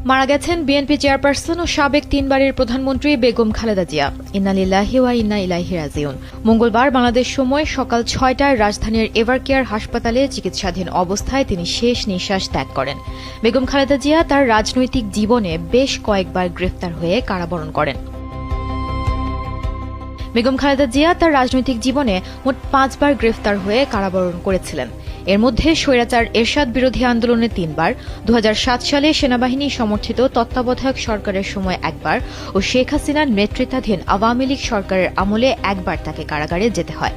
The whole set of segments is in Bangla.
মারা গেছেন বিএনপি চেয়ারপারসন ও সাবেক তিনবারের প্রধানমন্ত্রী বেগম খালেদা জিয়া। ইন্না লিল্লাহি ওয়া ইন্না ইলাইহি রাজিউন। মঙ্গলবার বাংলাদেশ সময় সকাল ৬টায় রাজধানীর এভারকেয়ার হাসপাতালে চিকিৎসাধীন অবস্থায় তিনি শেষ নিঃশ্বাস ত্যাগ করেন। বেগম খালেদা জিয়া তার রাজনৈতিক জীবনে বেশ কয়েকবার গ্রেফতার হয়ে কারাবরণ করেন। বেগম খালেদা জিয়া তার রাজনৈতিক জীবনে মোট ৫ বার গ্রেফতার হয়ে কারাবরণ করেছিলেন। এর মধ্যে স্বৈরাচার এরশাদ বিরোধী আন্দোলনে ৩ বার, ২০০৭ সালে সেনাবাহিনী সমর্থিত তত্ত্বাবধায়ক সরকারের সময় একবার ও শেখ হাসিনার নেতৃত্বাধীন আওয়ামী লীগ সরকারের আমলে একবার তাকে কারাগারে যেতে হয়।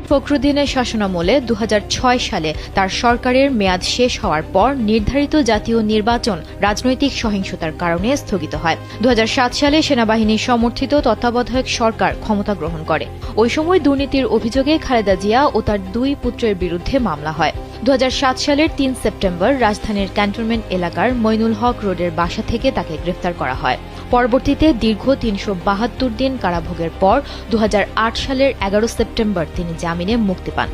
ফখরুদ্দিনের শাসনামলে ২০০৬ সালে তার সরকারের মেয়াদ শেষ হওয়ার পর নির্ধারিত জাতীয় নির্বাচন রাজনৈতিক সহিংসতার কারণে স্থগিত হয়। ২০০৭ সালে সেনাবাহিনী সমর্থিত তত্ত্বাবধায়ক সরকার ক্ষমতা গ্রহণ করে। ওই সময় দুর্নীতির অভিযোগে খালেদা জিয়া ও তার ২ পুত্রের বিরুদ্ধে মামলা হয়। ২০০৭ সালের ৩ সেপ্টেম্বর রাজধানীর ক্যান্টনমেন্ট এলাকার মইনুল হক রোডের বাসা থেকে তাকে গ্রেফতার করা হয়। পরবর্তীতে দীর্ঘ ৩৭২ দিন কারাভোগের পর ২০০৮ সালের ১১ সেপ্টেম্বর তিনি জামিনে মুক্তি পান।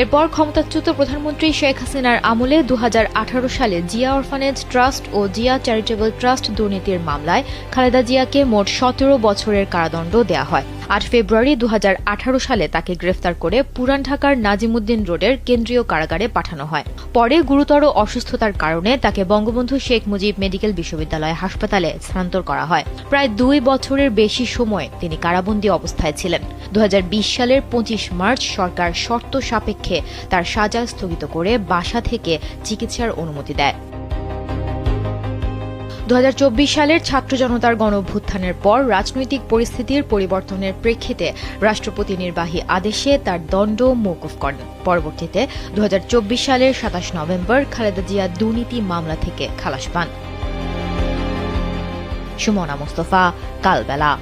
এরপর ক্ষমতাচ্যুত প্রধানমন্ত্রী শেখ হাসিনার আমলে ২০১৮ সালে জিয়া অরফানেজ ট্রাস্ট ও জিয়া চ্যারিটেবল ট্রাস্ট দুর্নীতির মামলায় খালেদা জিয়াকে মোট ১৭ বছরের কারাদণ্ড দেওয়া হয়। ৮ ফেব্রুয়ারি ২০১৮ সালে তাকে গ্রেফতার করে পুরান ঢাকার নাজিমুদ্দিন রোডের কেন্দ্রীয় কারাগারে পাঠানো হয়। পরে গুরুতর অসুস্থতার কারণে তাকে বঙ্গবন্ধু শেখ মুজিব মেডিকেল বিশ্ববিদ্যালয় হাসপাতালে স্থানান্তর করা হয়। প্রায় ২ বছরের বেশি সময় তিনি কারাবন্দী অবস্থায় ছিলেন। ২০২০ সালের ২৫ মার্চ সরকার শর্ত সাপেক্ষে তার সাজা স্থগিত করে বাসা থেকে চিকিৎসার অনুমতি দেয়। ২০২৪ সালের ছাত্র জনতার গণঅভ্যুত্থানের পর রাজনৈতিক পরিস্থিতির পরিবর্তনের প্রেক্ষিতে রাষ্ট্রপতি নির্বাহী আদেশে তার দণ্ড মওকুফ করেন। পরবর্তীতে ২০২৪ সালের ২৭ নভেম্বর খালেদা জিয়া দুর্নীতি মামলা থেকে খালাস পান। সুমনা মুস্তফা, কালবেলা।